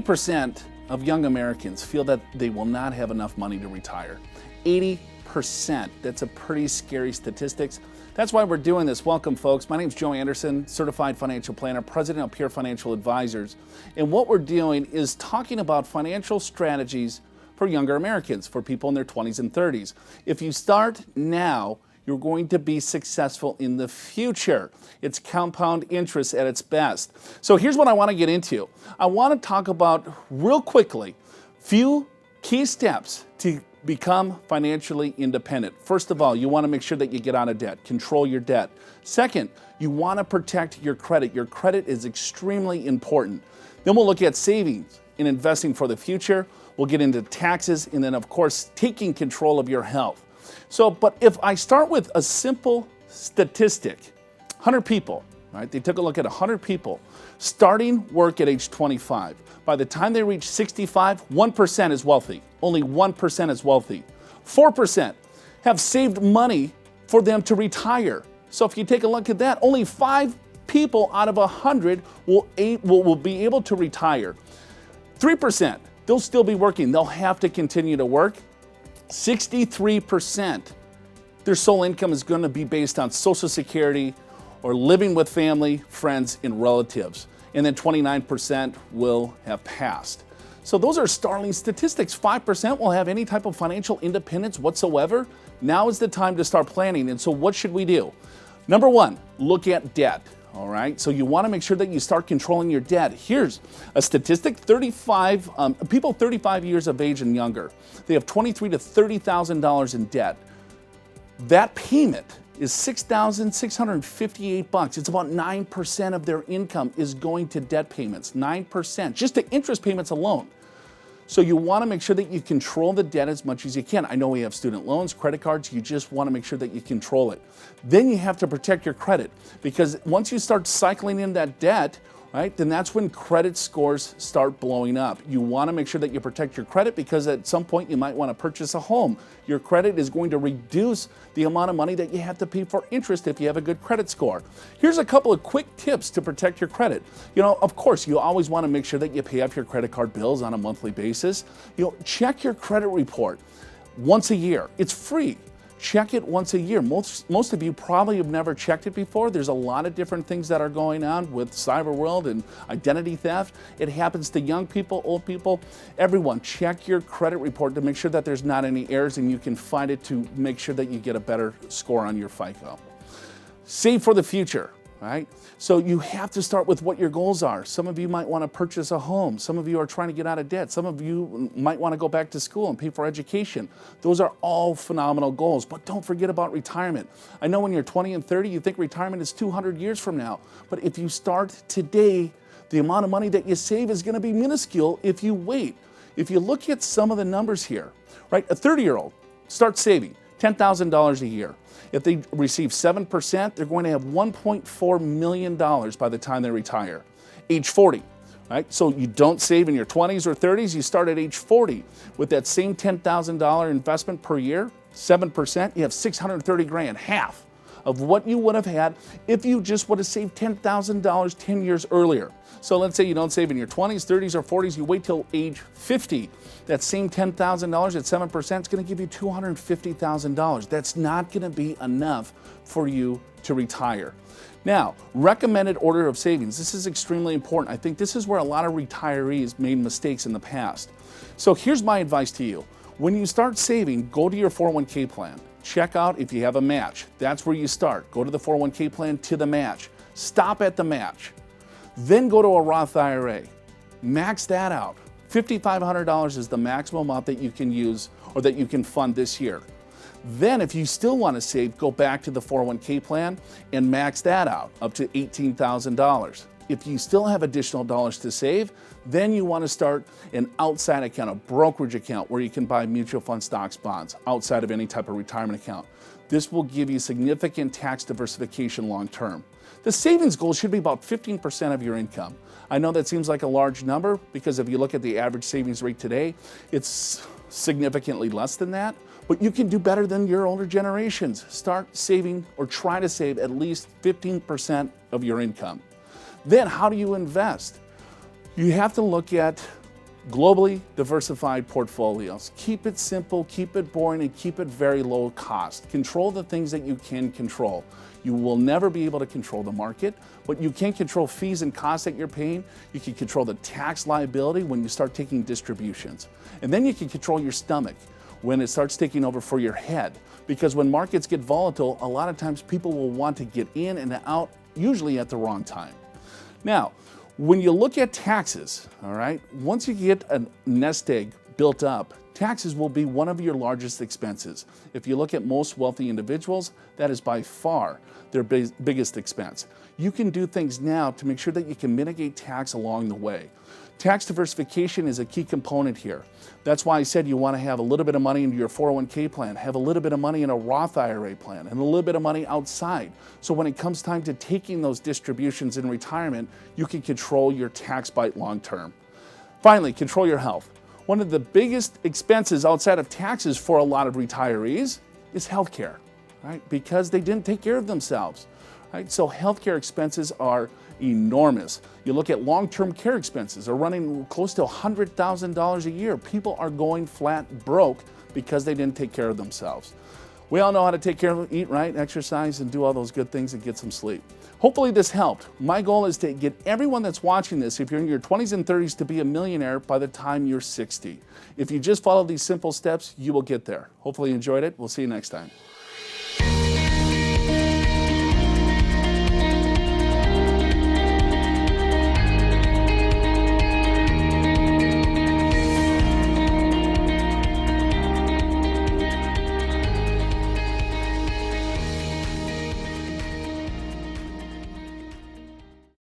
80% of young Americans feel that they will not have enough money to retire. 80%. That's a pretty scary statistics. That's why we're doing this. Welcome, folks. My name is Joe Anderson, certified financial planner, president of Peer Financial Advisors. And what we're doing is talking about financial strategies for younger Americans, for people in their 20s and 30s. If you start now, you're going to be successful in the future. It's compound interest at its best. So here's what I want to get into. I want to talk about, real quickly, few key steps to become financially independent. First of all, you want to make sure that you get out of debt, control your debt. Second, you want to protect your credit. Your credit is extremely important. Then we'll look at savings and investing for the future. We'll get into taxes, and then, of course, taking control of your health. So, but if I start with a simple statistic, 100 people, right? They took a look at 100 people starting work at age 25. By the time they reach 65, 1% is wealthy. Only 1% is wealthy. 4% have saved money for them to retire. So if you take a look at that, only 5 people out of 100 will be able to retire. 3%, they'll still be working. They'll have to continue to work. 63%, their sole income is going to be based on Social Security or living with family, friends, and relatives. And then 29% will have passed. So those are startling statistics. 5% will have any type of financial independence whatsoever. Now is the time to start planning. And so what should we do? Number one, look at debt. All right, so you want to make sure that you start controlling your debt. Here's a statistic: people 35 years of age and younger, they have $23,000 to $30,000 in debt. That payment is $6,658. It's about 9% of their income is going to debt payments. 9%, just to interest payments alone. So you want to make sure that you control the debt as much as you can. I know we have student loans, credit cards. You just want to make sure that you control it. Then you have to protect your credit, because once you start cycling in that debt, right, then that's when credit scores start blowing up. You want to make sure that you protect your credit, because at some point you might want to purchase a home. Your credit is going to reduce the amount of money that you have to pay for interest if you have a good credit score. Here's a couple of quick tips to protect your credit. You know, of course, you always want to make sure that you pay off your credit card bills on a monthly basis. You know, check your credit report once a year. It's free. Check it once a year. Most of you probably have never checked it before. There's a lot of different things that are going on with cyber world and identity theft. It happens to young people, old people, everyone. Check your credit report to make sure that there's not any errors, and you can find it to make sure that you get a better score on your FICO. Save for the future, right? So you have to start with what your goals are. Some of you might want to purchase a home. Some of you are trying to get out of debt. Some of you might want to go back to school and pay for education. Those are all phenomenal goals, but don't forget about retirement. I know when you're 20 and 30, you think retirement is 200 years from now, but if you start today, the amount of money that you save is going to be minuscule if you wait. If you look at some of the numbers here, right? A 30-year-old starts saving $10,000 a year. If they receive 7%, they're going to have $1.4 million by the time they retire. Age 40, right? So you don't save in your 20s or 30s, you start at age 40. With that same $10,000 investment per year, 7%, you have $630,000, half of what you would have had if you just would have saved $10,000 10 years earlier. So let's say you don't save in your 20s, 30s, or 40s, you wait till age 50. That same $10,000 at 7% is going to give you $250,000. That's not going to be enough for you to retire. Now, recommended order of savings. This is extremely important. I think this is where a lot of retirees made mistakes in the past. So here's my advice to you. When you start saving, go to your 401k plan. Check out if you have a match. That's where you start. Go to the 401k plan to the match. Stop at the match. Then go to a Roth IRA. Max that out. $5,500 is the maximum amount that you can use or that you can fund this year. Then if you still want to save, go back to the 401k plan and max that out up to $18,000. If you still have additional dollars to save, then you want to start an outside account, a brokerage account where you can buy mutual fund stocks, bonds outside of any type of retirement account. This will give you significant tax diversification long term. The savings goal should be about 15% of your income. I know that seems like a large number because if you look at the average savings rate today, it's significantly less than that, but you can do better than your older generations. Start saving or try to save at least 15% of your income. Then how do you invest? You have to look at Globally diversified portfolios. Keep it simple, keep it boring, and keep it very low cost. Control the things that you can control. You will never be able to control the market, but you can control fees and costs that you're paying. You can control the tax liability when you start taking distributions. And then you can control your stomach when it starts taking over for your head. Because when markets get volatile, a lot of times people will want to get in and out, usually at the wrong time. Now, when you look at taxes, all right, once you get a nest egg built up, taxes will be one of your largest expenses. If you look at most wealthy individuals, that is by far their biggest expense. You can do things now to make sure that you can mitigate tax along the way. Tax diversification is a key component here. That's why I said you want to have a little bit of money into your 401k plan, have a little bit of money in a Roth IRA plan, and a little bit of money outside. So when it comes time to taking those distributions in retirement, you can control your tax bite long term. Finally, control your health. One of the biggest expenses outside of taxes for a lot of retirees is healthcare, right? Because they didn't take care of themselves, right? So healthcare expenses are enormous. You look at long-term care expenses are running close to $100,000 a year. People are going flat broke because they didn't take care of themselves. We all know how to take care of, eat right, exercise, and do all those good things and get some sleep. Hopefully this helped. My goal is to get everyone that's watching this, if you're in your 20s and 30s, to be a millionaire by the time you're 60. If you just follow these simple steps, you will get there. Hopefully you enjoyed it. We'll see you next time.